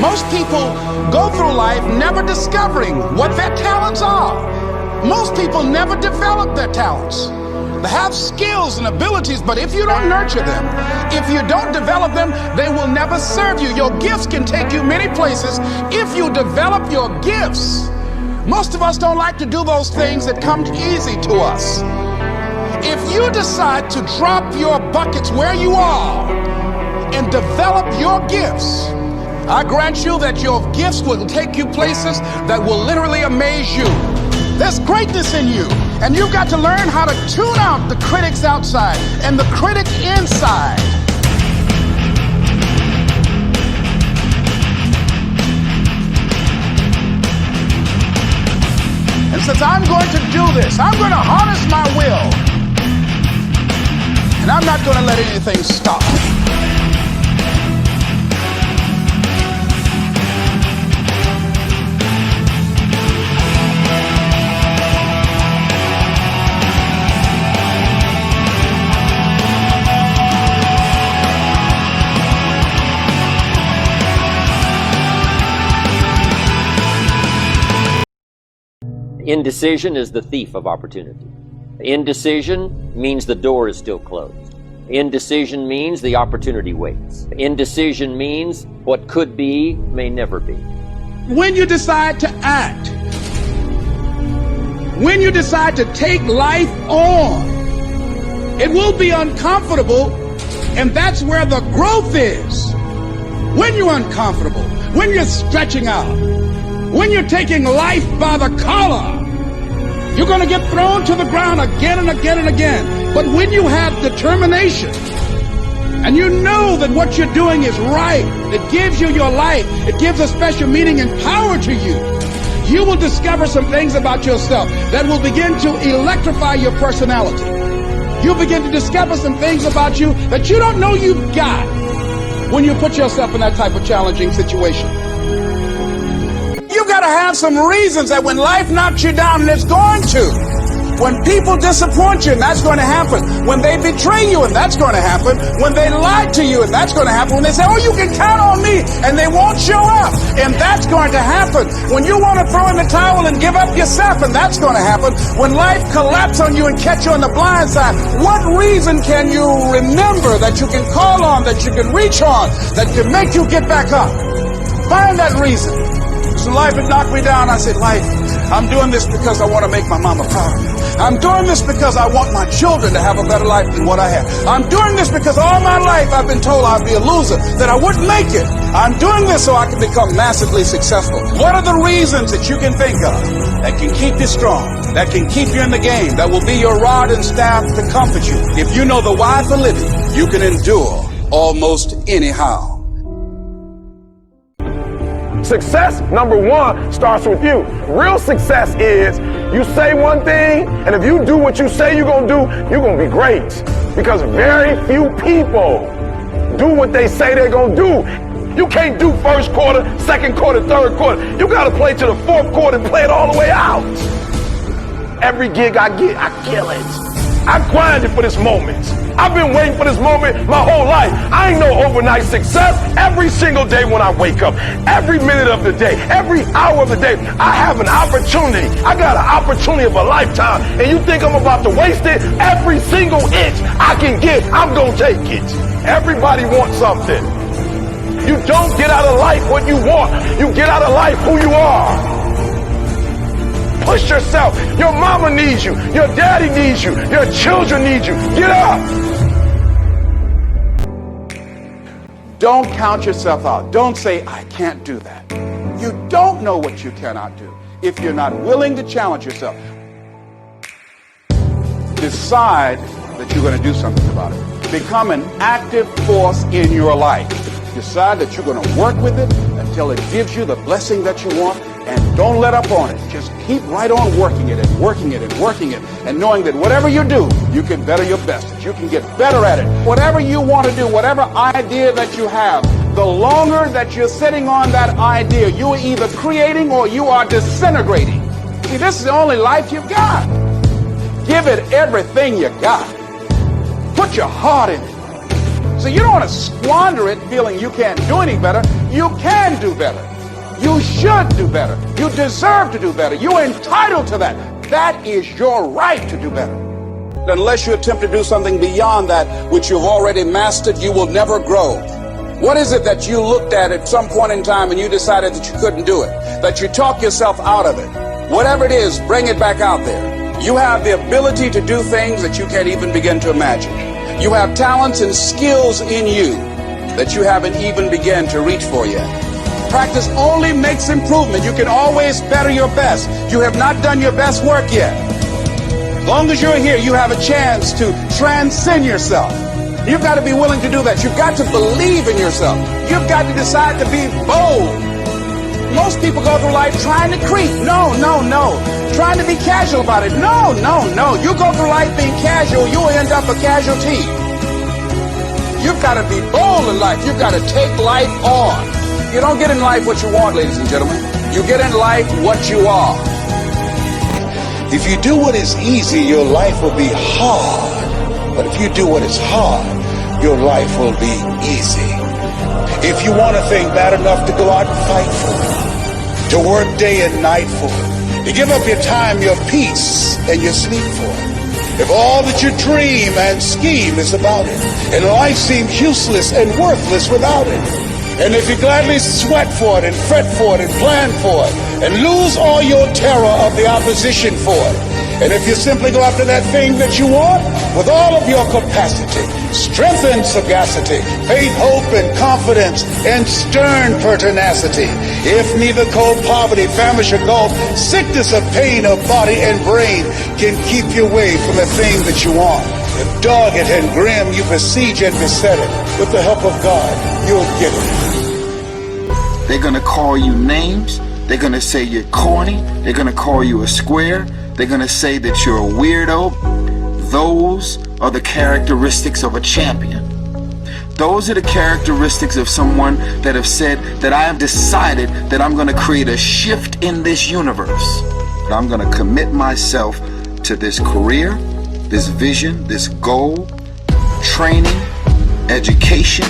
Most people go through life never discovering what their talents are. Most people never develop their talents. They have skills and abilities, but if you don't nurture them, if you don't develop them, they will never serve you. Your gifts can take you many places if you develop your gifts. Most of us don't like to do those things that come easy to us. If you decide to drop your buckets where you are and develop your gifts, I grant you that your gifts will take you places that will literally amaze you. There's greatness in you, and you've got to learn how to tune out the critics outside and the critic inside. And since I'm going to do this, I'm going to harness my will, and I'm not going to let anything stop. Indecision is the thief of opportunity. Indecision means the door is still closed. Indecision means the opportunity waits. Indecision means what could be may never be. When you decide to act, when you decide to take life on, it will be uncomfortable, and that's where the growth is. When you're uncomfortable, when you're stretching out, when you're taking life by the collar, you're going to get thrown to the ground again and again and again. But when you have determination and you know that what you're doing is right, it gives you your life, it gives a special meaning and power to you, you will discover some things about yourself that will begin to electrify your personality. You'll begin to discover some things about you that you don't know you've got when you put yourself in that type of challenging situation. You've got to have some reasons that when life knocks you down, and it's going to, when people disappoint you, and that's going to happen, when they betray you, and that's going to happen, when they lie to you, and that's going to happen, when they say, oh, you can count on me, and they won't show up, and that's going to happen, when you want to throw in the towel and give up yourself, and that's going to happen, when life collapses on you and catch you on the blind side, what reason can you remember that you can call on, that you can reach on, that can make you get back up? Find that reason. So life had knocked me down. I said, life, I'm doing this because I want to make my mama proud of me. I'm doing this because I want my children to have a better life than what I have. I'm doing this because all my life I've been told I'd be a loser, that I wouldn't make it. I'm doing this so I can become massively successful. What are the reasons that you can think of that can keep you strong, that can keep you in the game, that will be your rod and staff to comfort you? If you know the why for living, you can endure almost anyhow. Success, number one, starts with you. Real success is you say one thing, and if you do what you say you're going to do, you're going to be great. Because very few people do what they say they're going to do. You can't do first quarter, second quarter, third quarter. You got to play to the fourth quarter and play it all the way out. Every gig I get, I kill it. I grinded for this moment. I've been waiting for this moment my whole life. I ain't no overnight success. Every single day when I wake up, every minute of the day, every hour of the day, I have an opportunity. I got an opportunity of a lifetime. And you think I'm about to waste it? Every single inch I can get, I'm going to take it. Everybody wants something. You don't get out of life what you want. You get out of life who you are. Push yourself. Your mama needs you. Your daddy needs you. Your children need you. Get up. Don't count yourself out. Don't say, I can't do that. You don't know what you cannot do if you're not willing to challenge yourself. Decide that you're going to do something about it. Become an active force in your life. Decide that you're going to work with it until it gives you the blessing that you want. And don't let up on it. Just keep right on working it and working it and working it, and knowing that whatever you do, you can better your best, that you can get better at it. Whatever you want to do, whatever idea that you have, the longer that you're sitting on that idea, you are either creating or you are disintegrating. See, this is the only life you've got. Give it everything you got. Put your heart in it. So you don't want to squander it feeling you can't do any better. You can do better. You should do better. You deserve to do better. You're entitled to that. That is your right to do better. Unless you attempt to do something beyond that which you've already mastered, you will never grow. What is it that you looked at some point in time and you decided that you couldn't do it? That you talk yourself out of it? Whatever it is, bring it back out there. You have the ability to do things that you can't even begin to imagine. You have talents and skills in you that you haven't even begun to reach for yet. Practice only makes improvement. You can always better your best. You have not done your best work yet. As long as you're here, you have a chance to transcend yourself. You've got to be willing to do that. You've got to believe in yourself. You've got to decide to be bold. Most people go through life trying to creep. No. Trying to be casual about it. No. You go through life being casual, you'll end up a casualty. You've got to be bold in life. You've got to take life on. You don't get in life what you want, ladies and gentlemen. You get in life what you are. If you do what is easy, your life will be hard. But if you do what is hard, your life will be easy. If you want a thing bad enough to go out and fight for it, to work day and night for it, to give up your time, your peace, and your sleep for it. If all that you dream and scheme is about it, and life seems useless and worthless without it, and if you gladly sweat for it and fret for it and plan for it and lose all your terror of the opposition for it, and if you simply go after that thing that you want with all of your capacity, strength and sagacity, faith, hope, and confidence, and stern pertinacity, if neither cold poverty, famish, or gulf, sickness or pain of body and brain can keep you away from the thing that you want, if dogged and grim you besiege and beset it, with the help of God, you'll get it. They're going to call you names. They're going to say you're corny. They're going to call you a square. They're going to say that you're a weirdo. Those are the characteristics of a champion. Those are the characteristics of someone that have said that I have decided that I'm going to create a shift in this universe. I'm going to commit myself to this career, this vision, this goal, training, education.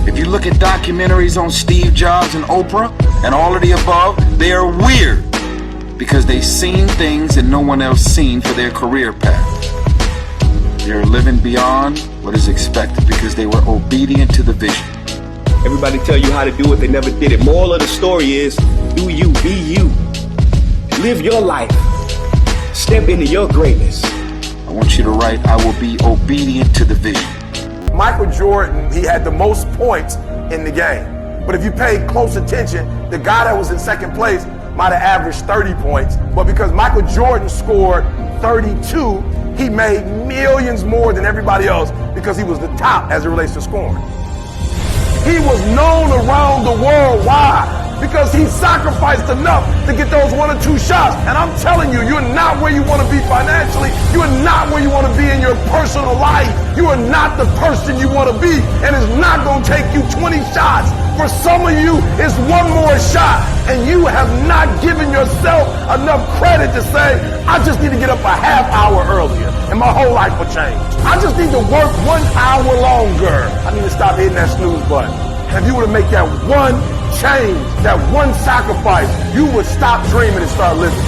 If you look at documentaries on Steve Jobs and Oprah and all of the above, they are weird because they've seen things that no one else seen for their career path. They're living beyond what is expected because they were obedient to the vision. Everybody tell you how to do it, they never did it. Moral of the story is, do you, be you. Live your life. Step into your greatness. I want you to write, I will be obedient to the vision. Michael Jordan, he had the most points in the game. But if you paid close attention, the guy that was in second place might have averaged 30 points. But because Michael Jordan scored 32, he made millions more than everybody else because he was the top as it relates to scoring. He was known around the world. Why? Because he sacrificed enough to get those 1 or 2 shots. And I'm telling you, you're not where you want to be financially. You are not where you want to be in your personal life. You are not the person you want to be. And it's not going to take you 20 shots. For some of you, it's one more shot. And you have not given yourself enough credit to say, I just need to get up a half hour earlier and my whole life will change. I just need to work 1 hour longer. I need to stop hitting that snooze button. And if you were to make that one change, that one sacrifice, you would stop dreaming and start living.